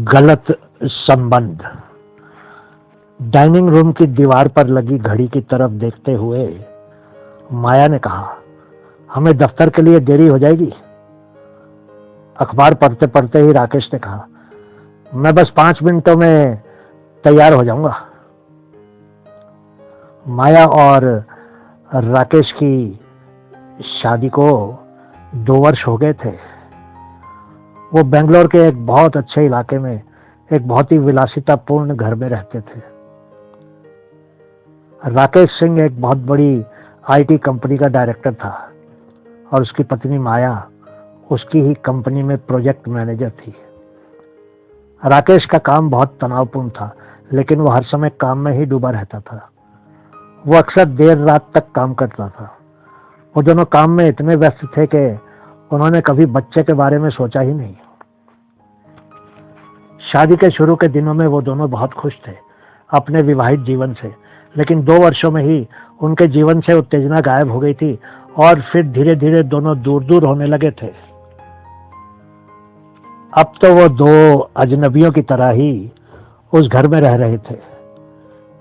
गलत संबंध। Dining room की दीवार पर लगी घड़ी की तरफ देखते हुए माया ने कहा, हमें दफ्तर के लिए देरी हो जाएगी। अखबार पढ़ते पढ़ते ही राकेश ने कहा, मैं बस 5 मिनटों में तैयार हो जाऊंगा। माया और राकेश की शादी को 2 वर्ष हो गए थे। वो बेंगलोर के एक बहुत अच्छे इलाके में एक बहुत ही विलासितापूर्ण घर में रहते थे। राकेश सिंह एक बहुत बड़ी आईटी कंपनी का डायरेक्टर था और उसकी पत्नी माया उसकी ही कंपनी में प्रोजेक्ट मैनेजर थी। राकेश का काम बहुत तनावपूर्ण था, लेकिन वो हर समय काम में ही डूबा रहता था। वो अक्सर देर रात तक काम करता था। वो दोनों काम में इतने व्यस्त थे कि उन्होंने कभी बच्चे के बारे में सोचा ही नहीं। शादी के शुरू के दिनों में वो दोनों बहुत खुश थे अपने विवाहित जीवन से, लेकिन 2 वर्षों में ही उनके जीवन से उत्तेजना गायब हो गई थी और फिर धीरे धीरे दोनों दूर दूर होने लगे थे। अब तो वो 2 अजनबियों की तरह ही उस घर में रह रहे थे।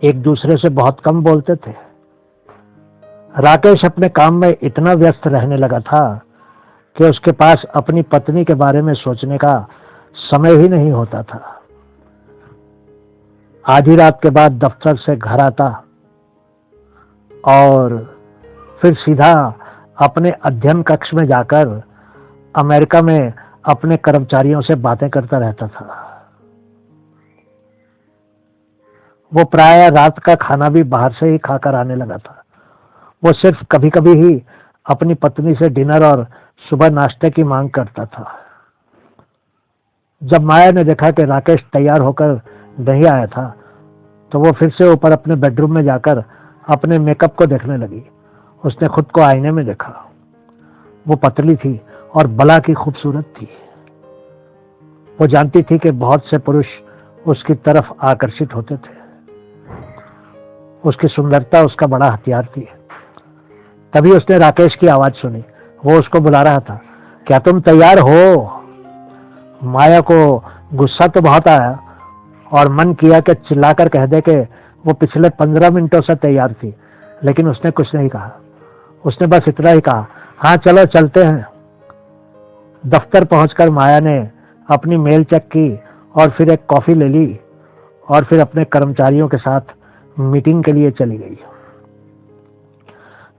एक दूसरे से बहुत कम बोलते थे। राकेश अपने काम में इतना व्यस्त रहने लगा था कि उसके पास अपनी पत्नी के बारे में सोचने का समय ही नहीं होता था। आधी रात के बाद दफ्तर से घर आता और फिर सीधा अपने अध्ययन कक्ष में जाकर अमेरिका में अपने कर्मचारियों से बातें करता रहता था। वो प्रायः रात का खाना भी बाहर से ही खाकर आने लगा था। वो सिर्फ कभी कभी ही अपनी पत्नी से डिनर और सुबह नाश्ते की मांग करता था। जब माया ने देखा कि राकेश तैयार होकर नहीं आया था, तो वो फिर से ऊपर अपने बेडरूम में जाकर अपने मेकअप को देखने लगी। उसने खुद को आईने में देखा। वो पतली थी और बला की खूबसूरत थी। वो जानती थी कि बहुत से पुरुष उसकी तरफ आकर्षित होते थे। उसकी सुंदरता उसका बड़ा हथियार थी। तभी उसने राकेश की आवाज सुनी। वो उसको बुला रहा था, क्या तुम तैयार हो? माया को गुस्सा तो बहुत आया और मन किया कि चिल्लाकर कह दे कि वो पिछले 15 मिनटों से तैयार थी, लेकिन उसने कुछ नहीं कहा। उसने बस इतना ही कहा, हाँ चलो चलते हैं। दफ्तर पहुंचकर माया ने अपनी मेल चेक की और फिर एक कॉफी ले ली और फिर अपने कर्मचारियों के साथ मीटिंग के लिए चली गई।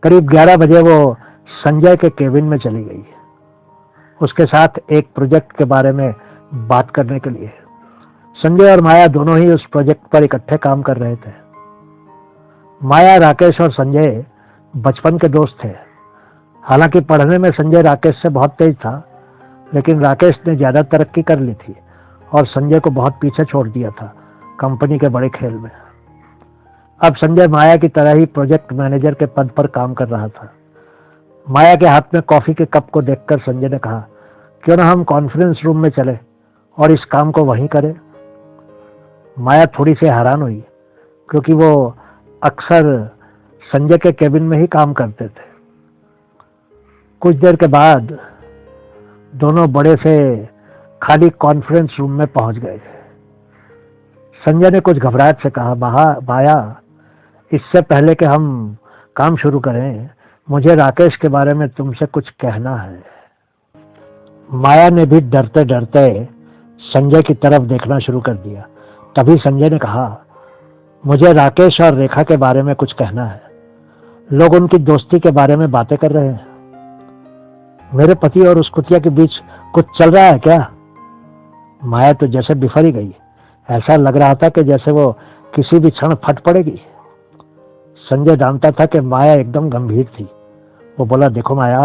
करीब 11 बजे वो संजय के केबिन में चली गई, उसके साथ एक प्रोजेक्ट के बारे में बात करने के लिए। संजय और माया दोनों ही उस प्रोजेक्ट पर इकट्ठे काम कर रहे थे। माया, राकेश और संजय बचपन के दोस्त थे। हालांकि पढ़ने में संजय राकेश से बहुत तेज था, लेकिन राकेश ने ज्यादा तरक्की कर ली थी और संजय को बहुत पीछे छोड़ दिया था कंपनी के बड़े खेल में। अब संजय माया की तरह ही प्रोजेक्ट मैनेजर के पद पर काम कर रहा था। माया के हाथ में कॉफी के कप को देखकर संजय ने कहा, क्यों ना हम कॉन्फ्रेंस रूम में चले और इस काम को वहीं करें। माया थोड़ी सी हैरान हुई, क्योंकि वो अक्सर संजय के केबिन में ही काम करते थे। कुछ देर के बाद दोनों बड़े से खाली कॉन्फ्रेंस रूम में पहुंच गए। संजय ने कुछ घबराहट से कहा, माया, इससे पहले कि हम काम शुरू करें, मुझे राकेश के बारे में तुमसे कुछ कहना है। माया ने भी डरते डरते संजय की तरफ देखना शुरू कर दिया। तभी संजय ने कहा, मुझे राकेश और रेखा के बारे में कुछ कहना है। लोग उनकी दोस्ती के बारे में बातें कर रहे हैं। मेरे पति और उस कुतिया के बीच कुछ चल रहा है क्या? माया तो जैसे बिफर ही गई। ऐसा लग रहा था कि जैसे वो किसी भी क्षण फट पड़ेगी। संजय जानता था कि माया एकदम गंभीर थी। वो बोला, देखो माया,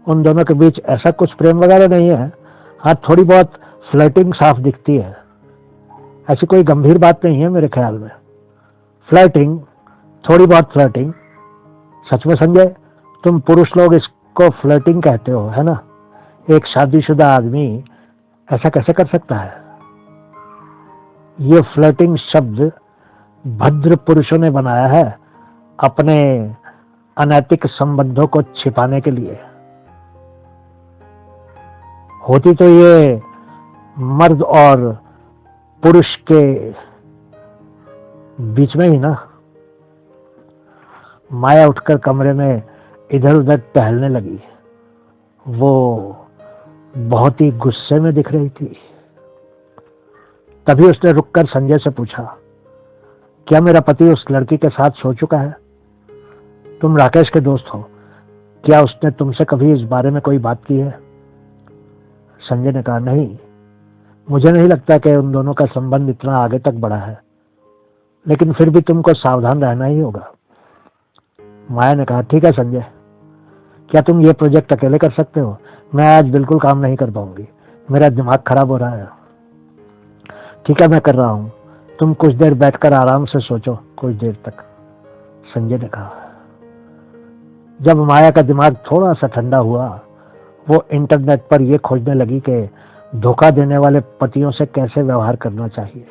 उन दोनों के बीच ऐसा कुछ प्रेम वगैरह नहीं है। हाँ, थोड़ी बहुत फ्लर्टिंग साफ दिखती है। ऐसी कोई गंभीर बात नहीं है मेरे ख्याल में। फ्लर्टिंग, थोड़ी बहुत फ्लर्टिंग। सच में संजय, तुम पुरुष लोग इसको फ्लर्टिंग कहते हो, है ना? एक शादीशुदा आदमी ऐसा कैसे कर सकता है? ये फ्लर्टिंग शब्द भद्र पुरुषों ने बनाया है अपने अनैतिक संबंधों को छिपाने के लिए। होती तो ये मर्द और पुरुष के बीच में ही ना। माया उठकर कमरे में इधर उधर टहलने लगी। वो बहुत ही गुस्से में दिख रही थी। तभी उसने रुककर संजय से पूछा, क्या मेरा पति उस लड़की के साथ सो चुका है? तुम राकेश के दोस्त हो, क्या उसने तुमसे कभी इस बारे में कोई बात की है? संजय ने कहा, नहीं, मुझे नहीं लगता कि उन दोनों का संबंध इतना आगे तक बढ़ा है, लेकिन फिर भी तुमको सावधान रहना ही होगा। माया ने कहा, ठीक है संजय, क्या तुम ये प्रोजेक्ट अकेले कर सकते हो? मैं आज बिल्कुल काम नहीं कर पाऊंगी, मेरा दिमाग खराब हो रहा है। ठीक है, मैं कर रहा हूं, तुम कुछ देर बैठकर आराम से सोचो, कुछ देर तक, संजय ने कहा। जब माया का दिमाग थोड़ा सा ठंडा हुआ, वो इंटरनेट पर यह खोजने लगी कि धोखा देने वाले पतियों से कैसे व्यवहार करना चाहिए।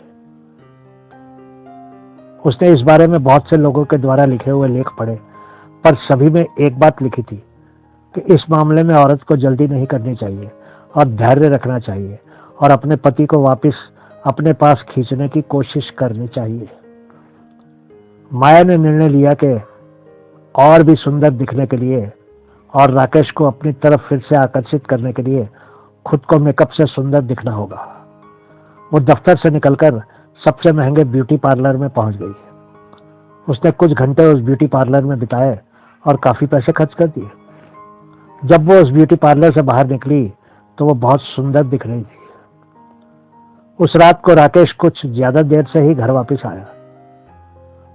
उसने इस बारे में बहुत से लोगों के द्वारा लिखे हुए लेख पढ़े, पर सभी में एक बात लिखी थी कि इस मामले में औरत को जल्दी नहीं करनी चाहिए और धैर्य रखना चाहिए और अपने पति को वापस अपने पास खींचने की कोशिश करनी चाहिए। माया ने निर्णय लिया कि और भी सुंदर दिखने के लिए और राकेश को अपनी तरफ फिर से आकर्षित करने के लिए खुद को मेकअप से सुंदर दिखना होगा। वो दफ्तर से निकलकर सबसे महंगे ब्यूटी पार्लर में पहुंच गई। उसने कुछ घंटे उस ब्यूटी पार्लर में बिताए और काफी पैसे खर्च कर दिए। जब वो उस ब्यूटी पार्लर से बाहर निकली तो वो बहुत सुंदर दिख रही थी। उस रात को राकेश कुछ ज्यादा देर से ही घर वापस आया।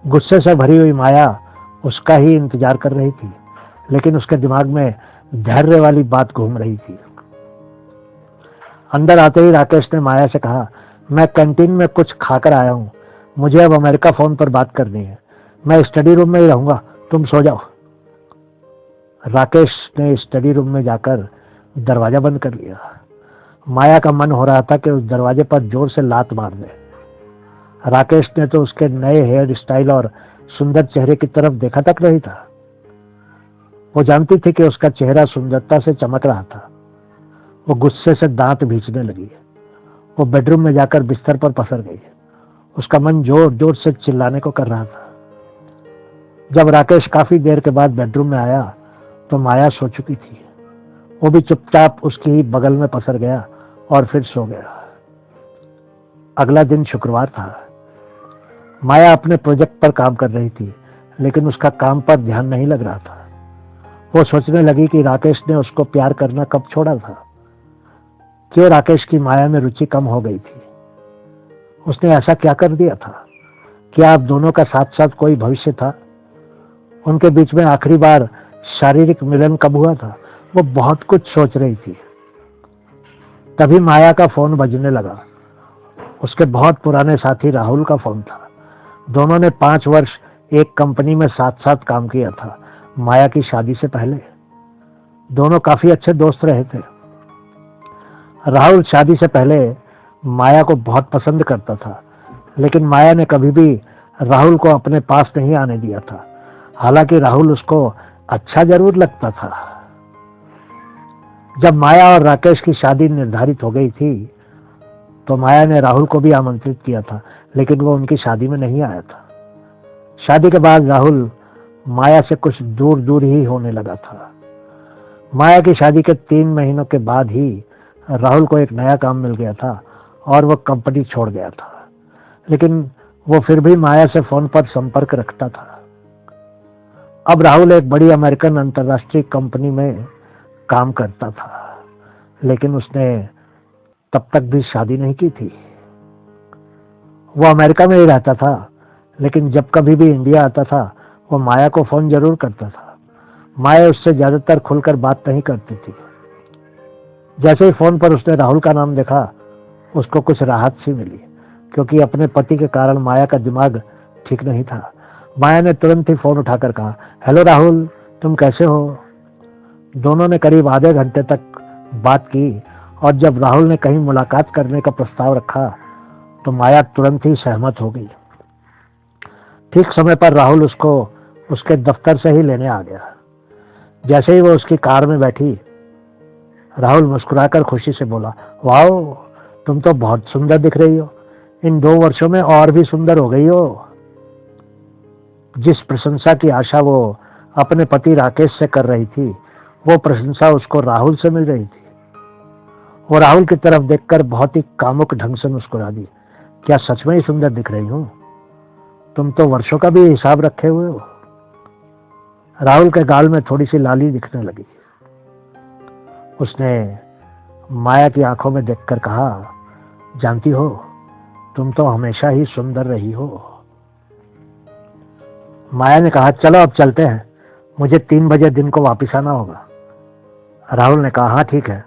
गुस्से से भरी हुई माया उसका ही इंतजार कर रही थी, लेकिन उसके दिमाग में धैर्य वाली बात घूम रही थी। अंदर आते ही राकेश ने माया से कहा, मैं कैंटीन में कुछ खाकर आया हूं, मुझे अब अमेरिका फोन पर बात करनी है, मैं स्टडी रूम में ही रहूंगा, तुम सो जाओ। राकेश ने स्टडी रूम में जाकर दरवाजा बंद कर लिया। माया का मन हो रहा था कि उस दरवाजे पर जोर से लात मार दे। राकेश ने तो उसके नए हेयर स्टाइल और सुंदर चेहरे की तरफ देखा तक नहीं था। वो जानती थी कि उसका चेहरा सुंदरता से चमक रहा था। वो गुस्से से दांत भींचने लगी। वो बेडरूम में जाकर बिस्तर पर पसर गई। उसका मन जोर जोर से चिल्लाने को कर रहा था। जब राकेश काफी देर के बाद बेडरूम में आया तो माया सो चुकी थी। वो भी चुपचाप उसकी ही बगल में पसर गया और फिर सो गया। अगला दिन शुक्रवार था। माया अपने प्रोजेक्ट पर काम कर रही थी, लेकिन उसका काम पर ध्यान नहीं लग रहा था। वो सोचने लगी कि राकेश ने उसको प्यार करना कब छोड़ा था। क्यों राकेश की माया में रुचि कम हो गई थी? उसने ऐसा क्या कर दिया था? क्या आप दोनों का साथ साथ कोई भविष्य था? उनके बीच में आखिरी बार शारीरिक मिलन कब हुआ था? वो बहुत कुछ सोच रही थी। तभी माया का फोन बजने लगा। उसके बहुत पुराने साथी राहुल का फोन था। दोनों ने 5 वर्ष एक कंपनी में साथ साथ काम किया था, माया की शादी से पहले। दोनों काफी अच्छे दोस्त रहे थे। राहुल शादी से पहले माया को बहुत पसंद करता था, लेकिन माया ने कभी भी राहुल को अपने पास नहीं आने दिया था। हालांकि राहुल उसको अच्छा जरूर लगता था। जब माया और राकेश की शादी निर्धारित हो गई थी तो माया ने राहुल को भी आमंत्रित किया था, लेकिन वो उनकी शादी में नहीं आया था। शादी के बाद राहुल माया से कुछ दूर दूर ही होने लगा था। माया की शादी के 3 महीनों के बाद ही राहुल को एक नया काम मिल गया था और वो कंपनी छोड़ गया था, लेकिन वो फिर भी माया से फोन पर संपर्क रखता था। अब राहुल एक बड़ी अमेरिकन अंतर्राष्ट्रीय कंपनी में काम करता था, लेकिन उसने तब तक भी शादी नहीं की थी। वो अमेरिका में ही रहता था, लेकिन जब कभी भी इंडिया आता था वो माया को फोन जरूर करता था। माया उससे ज्यादातर खुलकर बात नहीं करती थी। जैसे ही फोन पर उसने राहुल का नाम देखा, उसको कुछ राहत सी मिली, क्योंकि अपने पति के कारण माया का दिमाग ठीक नहीं था। माया ने तुरंत ही फोन उठाकर कहा, हेलो राहुल, तुम कैसे हो? दोनों ने करीब आधे घंटे तक बात की और जब राहुल ने कहीं मुलाकात करने का प्रस्ताव रखा तो माया तुरंत ही सहमत हो गई। ठीक समय पर राहुल उसको उसके दफ्तर से ही लेने आ गया। जैसे ही वो उसकी कार में बैठी, राहुल मुस्कुराकर खुशी से बोला, वाओ, तुम तो बहुत सुंदर दिख रही हो। इन 2 वर्षों में और भी सुंदर हो गई हो। जिस प्रशंसा की आशा वो अपने पति राकेश से कर रही थी, वो प्रशंसा उसको राहुल से मिल रही थी। वो राहुल की तरफ देखकर बहुत ही कामुक ढंग से मुस्कुरा दी। क्या सच में ही सुंदर दिख रही हूं? तुम तो वर्षों का भी हिसाब रखे हुए हो। राहुल के गाल में थोड़ी सी लाली दिखने लगी। उसने माया की आंखों में देखकर कहा, जानती हो, तुम तो हमेशा ही सुंदर रही हो। माया ने कहा, चलो अब चलते हैं, मुझे 3 बजे दिन को वापस आना होगा। राहुल ने कहा, हाँ ठीक है,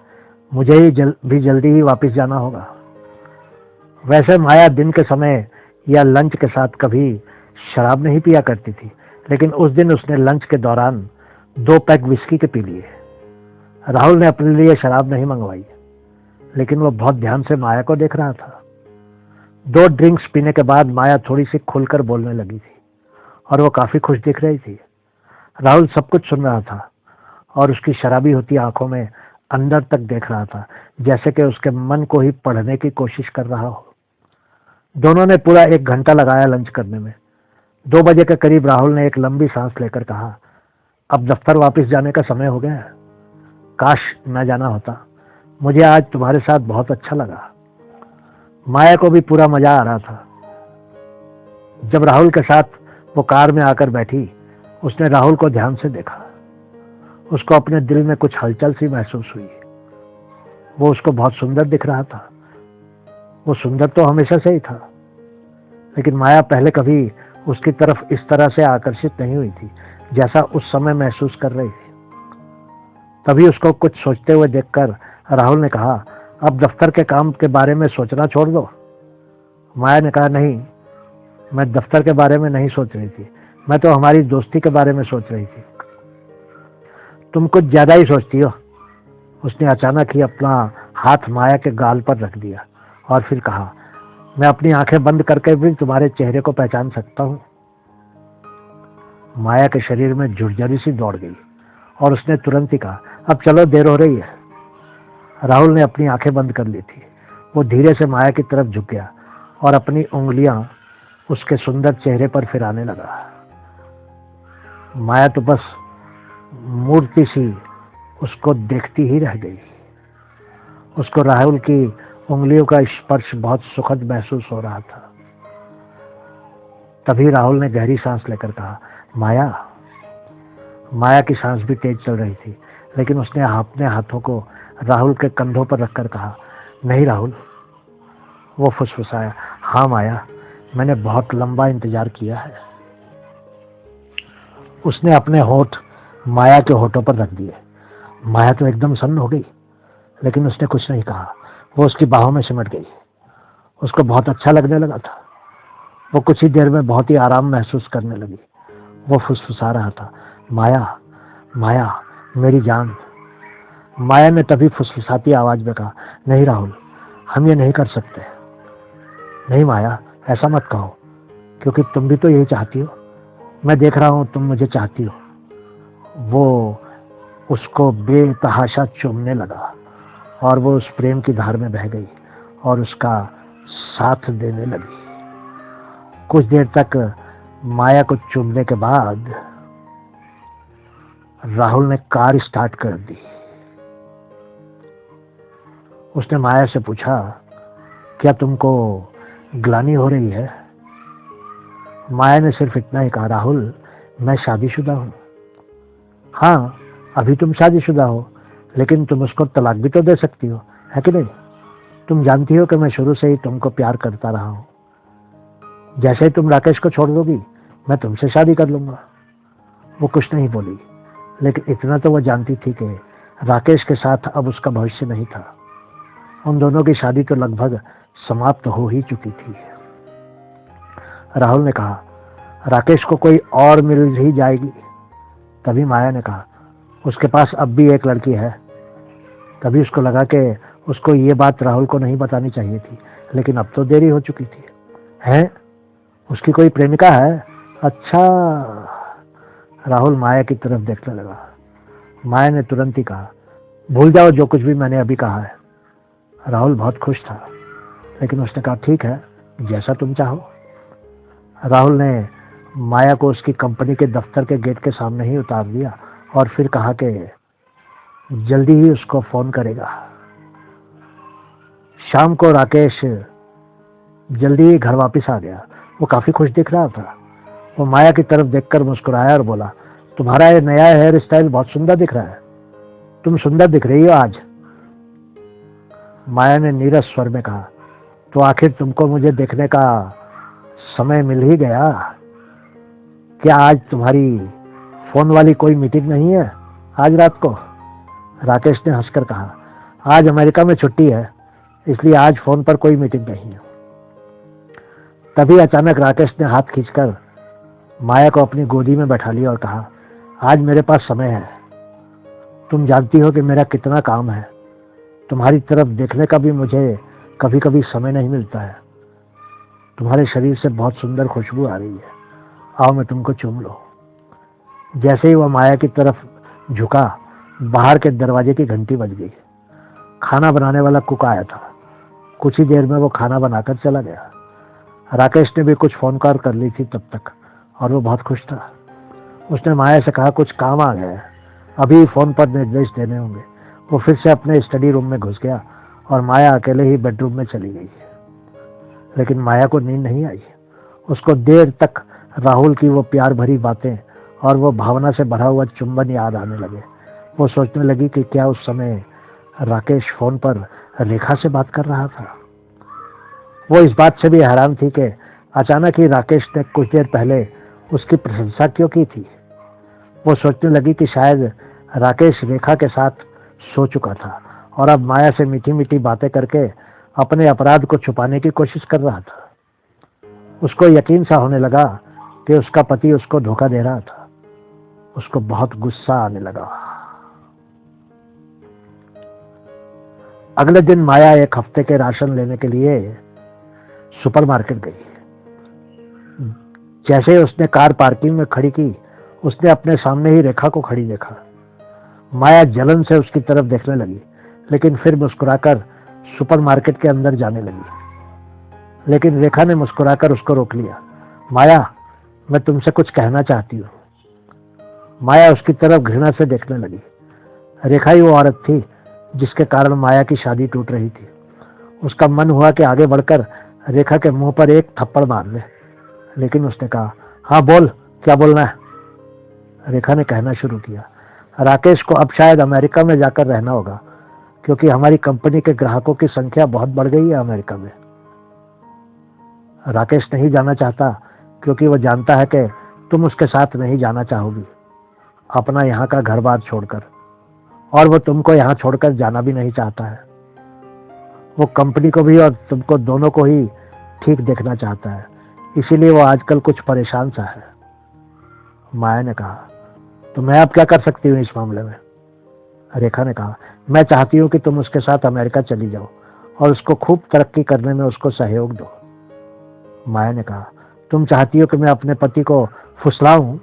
मुझे ही भी जल्दी ही वापस जाना होगा। वैसे माया दिन के समय या लंच के साथ कभी शराब नहीं पिया करती थी, लेकिन उस दिन उसने लंच के दौरान 2 पैक विस्की के पी लिए। राहुल ने अपने लिए शराब नहीं मंगवाई, लेकिन वो बहुत ध्यान से माया को देख रहा था। 2 ड्रिंक्स पीने के बाद माया थोड़ी सी खुलकर बोलने लगी थी और वो काफी खुश दिख रही थी। राहुल सब कुछ सुन रहा था और उसकी शराबी होती आंखों में अंदर तक देख रहा था, जैसे कि उसके मन को ही पढ़ने की कोशिश कर रहा हो। दोनों ने पूरा 1 घंटा लगाया लंच करने में। 2 बजे के करीब राहुल ने एक लंबी सांस लेकर कहा, अब दफ्तर वापस जाने का समय हो गया है। काश मैं जाना होता, मुझे आज तुम्हारे साथ बहुत अच्छा लगा। माया को भी पूरा मजा आ रहा था। जब राहुल के साथ वो कार में आकर बैठी, उसने राहुल को ध्यान से देखा। उसको अपने दिल में कुछ हलचल सी महसूस हुई। वो उसको बहुत सुंदर दिख रहा था। वो सुंदर तो हमेशा से ही था, लेकिन माया पहले कभी उसकी तरफ इस तरह से आकर्षित नहीं हुई थी जैसा उस समय महसूस कर रही थी। तभी उसको कुछ सोचते हुए देखकर राहुल ने कहा, अब दफ्तर के काम के बारे में सोचना छोड़ दो। माया ने कहा, नहीं, मैं दफ्तर के बारे में नहीं सोच रही थी, मैं तो हमारी दोस्ती के बारे में सोच रही थी। तुम कुछ ज्यादा ही सोचती हो। उसने अचानक ही अपना हाथ माया के गाल पर रख दिया और फिर कहा, मैं अपनी आंखें बंद करके भी तुम्हारे चेहरे को पहचान सकता हूं। माया के शरीर में झुरझरी सी दौड़ गई और उसने तुरंत ही कहा, अब चलो, देर हो रही है। राहुल ने अपनी आंखें बंद कर ली थी। वो धीरे से माया की तरफ झुक गया और अपनी उंगलियां उसके सुंदर चेहरे पर फिराने लगा। माया तो बस मूर्ति सी उसको देखती ही रह गई। उसको राहुल की उंगलियों का स्पर्श बहुत सुखद महसूस हो रहा था। तभी राहुल ने गहरी सांस लेकर कहा, माया। माया की सांस भी तेज चल रही थी, लेकिन उसने अपने हाथों को राहुल के कंधों पर रखकर कहा, नहीं राहुल। वो फुसफुसाया, हाँ माया, मैंने बहुत लंबा इंतजार किया है। उसने अपने होठ माया के होठों पर रख दिए। माया तो एकदम सन्न हो गई, लेकिन उसने कुछ नहीं कहा। वो उसकी बाहों में सिमट गई। उसको बहुत अच्छा लगने लगा था। वो कुछ ही देर में बहुत ही आराम महसूस करने लगी। वो फुसफुसा रहा था, माया, माया, मेरी जान। माया ने तभी फुसफुसाती आवाज में कहा, नहीं राहुल, हम ये नहीं कर सकते। नहीं माया, ऐसा मत कहो, क्योंकि तुम भी तो यही चाहती हो। मैं देख रहा हूं तुम मुझे चाहती हो। वो उसको बेतहाशा चूमने लगा और वो उस प्रेम की धार में बह गई और उसका साथ देने लगी। कुछ देर तक माया को चूमने के बाद राहुल ने कार स्टार्ट कर दी। उसने माया से पूछा, क्या तुमको ग्लानि हो रही है? माया ने सिर्फ इतना ही कहा, राहुल, मैं शादीशुदा हूं। हाँ, अभी तुम शादीशुदा हो, लेकिन तुम उसको तलाक भी तो दे सकती हो, है कि नहीं? तुम जानती हो कि मैं शुरू से ही तुमको प्यार करता रहा हूं। जैसे ही तुम राकेश को छोड़ दोगी, मैं तुमसे शादी कर लूंगा। वो कुछ नहीं बोली, लेकिन इतना तो वो जानती थी कि राकेश के साथ अब उसका भविष्य नहीं था। उन दोनों की शादी तो लगभग समाप्त हो ही चुकी थी। राहुल ने कहा, राकेश को कोई और मिल ही जाएगी। तभी माया ने कहा, उसके पास अब भी एक लड़की है। तभी उसको लगा कि उसको ये बात राहुल को नहीं बतानी चाहिए थी, लेकिन अब तो देरी हो चुकी थी। है, उसकी कोई प्रेमिका है? अच्छा। राहुल माया की तरफ देखने लगा। माया ने तुरंत ही कहा, भूल जाओ जो कुछ भी मैंने अभी कहा है। राहुल बहुत खुश था, लेकिन उसने कहा ठीक है, जैसा तुम चाहो। राहुल ने माया को उसकी कंपनी के दफ्तर के गेट के सामने ही उतार दिया और फिर कहा कि जल्दी ही उसको फोन करेगा। शाम को राकेश जल्दी ही घर वापस आ गया। वो काफी खुश दिख रहा था। वो माया की तरफ देखकर मुस्कुराया और बोला, तुम्हारा ये नया हेयर स्टाइल बहुत सुंदर दिख रहा है। तुम सुंदर दिख रही हो आज। माया ने नीरस स्वर में कहा, तो आखिर तुमको मुझे देखने का समय मिल ही गया। क्या आज तुम्हारी फोन वाली कोई मीटिंग नहीं है आज रात को? राकेश ने हंसकर कहा, आज अमेरिका में छुट्टी है, इसलिए आज फोन पर कोई मीटिंग नहीं है। तभी अचानक राकेश ने हाथ खींचकर माया को अपनी गोदी में बैठा लिया और कहा, आज मेरे पास समय है। तुम जानती हो कि मेरा कितना काम है। तुम्हारी तरफ देखने का भी मुझे कभी कभी समय नहीं मिलता है। तुम्हारे शरीर से बहुत सुंदर खुशबू आ रही है। आओ मैं तुमको चूम लूं। जैसे ही वह माया की तरफ झुका, बाहर के दरवाजे की घंटी बज गई। खाना बनाने वाला कुक आया था। कुछ ही देर में वो खाना बनाकर चला गया। राकेश ने भी कुछ फोन कॉल कर ली थी तब तक, और वो बहुत खुश था। उसने माया से कहा, कुछ काम आ गया है, अभी फोन पर निर्देश देने होंगे। वो फिर से अपने स्टडी रूम में घुस गया और माया अकेले ही बेडरूम में चली गई। लेकिन माया को नींद नहीं आई। उसको देर तक राहुल की वो प्यार भरी बातें और वो भावना से भरा हुआ चुंबन याद आने लगे। वो सोचने लगी कि क्या उस समय राकेश फोन पर रेखा से बात कर रहा था। वो इस बात से भी हैरान थी कि अचानक ही राकेश ने कुछ देर पहले उसकी प्रशंसा क्यों की थी। वो सोचने लगी कि शायद राकेश रेखा के साथ सो चुका था और अब माया से मीठी मीठी बातें करके अपने अपराध को छुपाने की कोशिश कर रहा था। उसको यकीन सा होने लगा कि उसका पति उसको धोखा दे रहा था। उसको बहुत गुस्सा आने लगा। अगले दिन माया एक हफ्ते के राशन लेने के लिए सुपरमार्केट गई। जैसे ही उसने कार पार्किंग में खड़ी की, उसने अपने सामने ही रेखा को खड़ी देखा। माया जलन से उसकी तरफ देखने लगी, लेकिन फिर मुस्कुराकर सुपरमार्केट के अंदर जाने लगी। लेकिन रेखा ने मुस्कुराकर उसको रोक लिया। माया, मैं तुमसे कुछ कहना चाहती हूँ। माया उसकी तरफ घृणा से देखने लगी। रेखा ही वो औरत थी जिसके कारण माया की शादी टूट रही थी। उसका मन हुआ कि आगे बढ़कर रेखा के मुंह पर एक थप्पड़ मार ले, लेकिन उसने कहा, हाँ बोल, क्या बोलना है? रेखा ने कहना शुरू किया, राकेश को अब शायद अमेरिका में जाकर रहना होगा, क्योंकि हमारी कंपनी के ग्राहकों की संख्या बहुत बढ़ गई है अमेरिका में। राकेश नहीं जाना चाहता क्योंकि वो जानता है कि तुम उसके साथ नहीं जाना चाहोगी, अपना यहाँ का घर बार छोड़कर, और वो तुमको यहाँ छोड़कर जाना भी नहीं चाहता है। वो कंपनी को भी और तुमको दोनों को ही ठीक देखना चाहता है, इसीलिए वो आजकल कुछ परेशान सा है। माया ने कहा, तो मैं अब क्या कर सकती हूँ इस मामले में? रेखा ने कहा, मैं चाहती हूँ कि तुम उसके साथ अमेरिका चली जाओ और उसको खूब तरक्की करने में उसको सहयोग दो। माया ने कहा, तुम चाहती हो कि मैं अपने पति को फुसलाऊं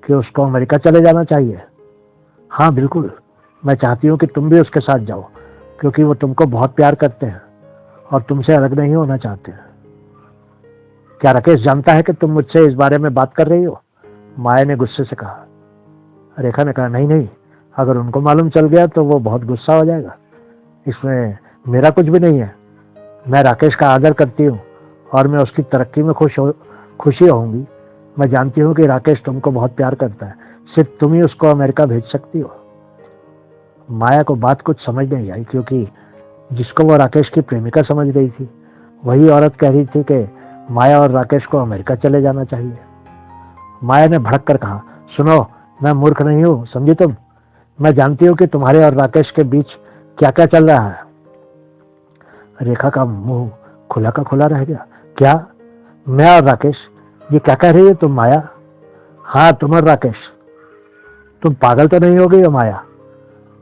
कि उसको अमेरिका चले जाना चाहिए? हाँ बिल्कुल, मैं चाहती हूँ कि तुम भी उसके साथ जाओ, क्योंकि वो तुमको बहुत प्यार करते हैं और तुमसे अलग नहीं होना चाहते हैं। क्या राकेश जानता है कि तुम मुझसे इस बारे में बात कर रही हो? माया ने गुस्से से कहा। रेखा ने कहा, नहीं नहीं, अगर उनको मालूम चल गया तो वो बहुत गुस्सा हो जाएगा। इसमें मेरा कुछ भी नहीं है। मैं राकेश का आदर करती हूँ और मैं उसकी तरक्की में खुशी होंगी। मैं जानती हूँ कि राकेश तुमको बहुत प्यार करता है, सिर्फ तुम ही उसको अमेरिका भेज सकती हो। माया को बात कुछ समझ नहीं आई, क्योंकि जिसको वो राकेश की प्रेमिका समझ गई थी, वही औरत कह रही थी कि माया और राकेश को अमेरिका चले जाना चाहिए। माया ने भड़क कर कहा, सुनो, मैं मूर्ख नहीं हूँ, समझी तुम? मैं जानती हूँ कि तुम्हारे और राकेश के बीच क्या क्या चल रहा है। रेखा का मुंह खुला का खुला रह गया। क्या? मैं और राकेश? ये क्या कह रही है तुम माया? हाँ, तुम और राकेश। तुम पागल तो नहीं हो गई हो माया?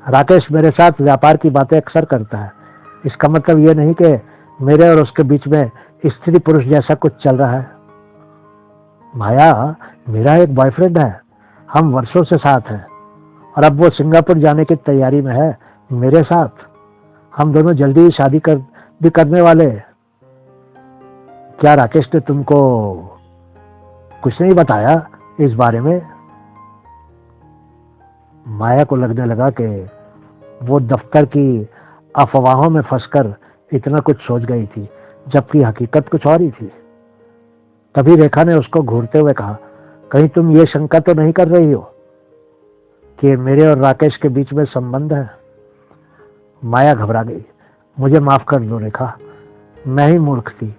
राकेश मेरे साथ व्यापार की बातें अक्सर करता है। इसका मतलब ये नहीं कि मेरे और उसके बीच में स्त्री पुरुष जैसा कुछ चल रहा है। माया, मेरा एक बॉयफ्रेंड है, हम वर्षों से साथ हैं, और अब वो सिंगापुर जाने की तैयारी में है मेरे साथ? हम दोनों जल्दी ही शादी भी करने वाले हैं। क्या राकेश ने तुमको कुछ नहीं बताया इस बारे में? माया को लगने लगा कि वो दफ्तर की अफवाहों में फंसकर इतना कुछ सोच गई थी, जबकि हकीकत कुछ और ही थी। तभी रेखा ने उसको घूरते हुए कहा, कहीं तुम ये शंका तो नहीं कर रही हो कि मेरे और राकेश के बीच में संबंध है? माया घबरा गई। मुझे माफ कर दो रेखा, मैं ही मूर्ख थी।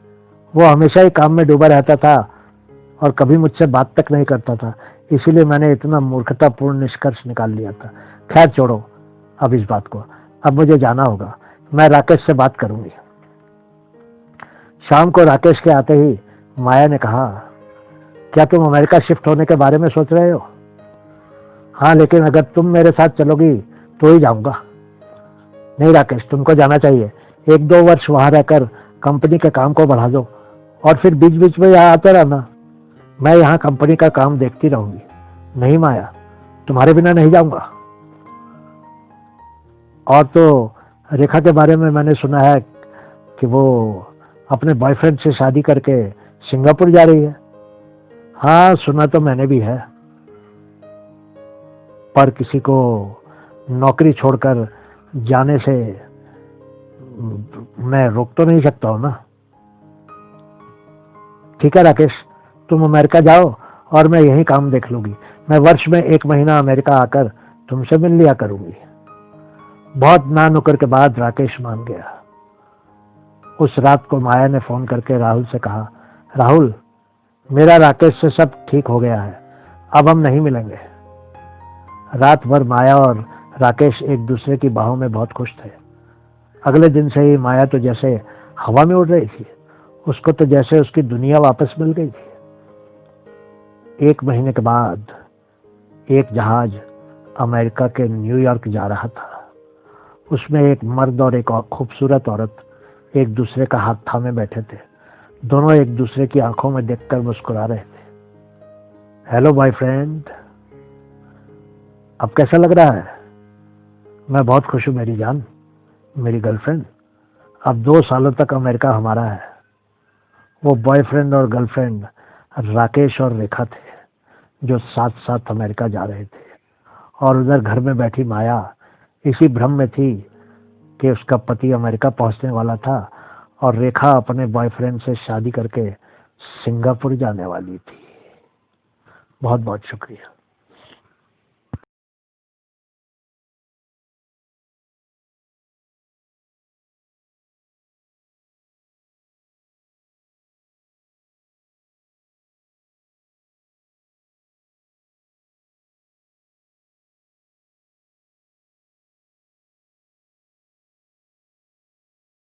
वो हमेशा ही काम में डूबा रहता था और कभी मुझसे बात तक नहीं करता था, इसीलिए मैंने इतना मूर्खतापूर्ण निष्कर्ष निकाल लिया था। खैर छोड़ो अब इस बात को, अब मुझे जाना होगा। मैं राकेश से बात करूंगी। शाम को राकेश के आते ही माया ने कहा, क्या तुम अमेरिका शिफ्ट होने के बारे में सोच रहे हो? हाँ, लेकिन अगर तुम मेरे साथ चलोगी तो ही जाऊंगा। नहीं राकेश, तुमको जाना चाहिए। 1-2 वर्ष वहां रहकर कंपनी के काम को बढ़ा दो और फिर बीच बीच में यहाँ आते रहना। मैं यहाँ कंपनी का काम देखती रहूंगी। नहीं माया, तुम्हारे बिना नहीं जाऊंगा। और तो रेखा के बारे में मैंने सुना है कि वो अपने बॉयफ्रेंड से शादी करके सिंगापुर जा रही है। हाँ, सुना तो मैंने भी है, पर किसी को नौकरी छोड़कर जाने से मैं रोक तो नहीं सकता हूं ना। ठीक है राकेश, तुम अमेरिका जाओ और मैं यही काम देख लूंगी। मैं वर्ष में 1 महीना अमेरिका आकर तुमसे मिल लिया करूंगी। बहुत ना नुक्कर के बाद राकेश मान गया। उस रात को माया ने फोन करके राहुल से कहा, राहुल, मेरा राकेश से सब ठीक हो गया है, अब हम नहीं मिलेंगे। रात भर माया और राकेश एक दूसरे की बाहों में बहुत खुश थे। अगले दिन से ही माया तो जैसे हवा में उड़ रही थी, उसको तो जैसे उसकी दुनिया वापस मिल गई थी। 1 महीने के बाद एक जहाज अमेरिका के न्यूयॉर्क जा रहा था। उसमें एक मर्द और एक खूबसूरत औरत एक दूसरे का हाथ थामे बैठे थे। दोनों एक दूसरे की आंखों में देखकर मुस्कुरा रहे थे। हेलो बॉयफ्रेंड, अब कैसा लग रहा है? मैं बहुत खुश हूं मेरी जान, मेरी गर्लफ्रेंड। अब 2 सालों तक अमेरिका हमारा है। वो बॉयफ्रेंड और गर्लफ्रेंड राकेश और रेखा थे, जो साथ साथ अमेरिका जा रहे थे। और उधर घर में बैठी माया इसी भ्रम में थी कि उसका पति अमेरिका पहुंचने वाला था और रेखा अपने बॉयफ्रेंड से शादी करके सिंगापुर जाने वाली थी। बहुत बहुत शुक्रिया।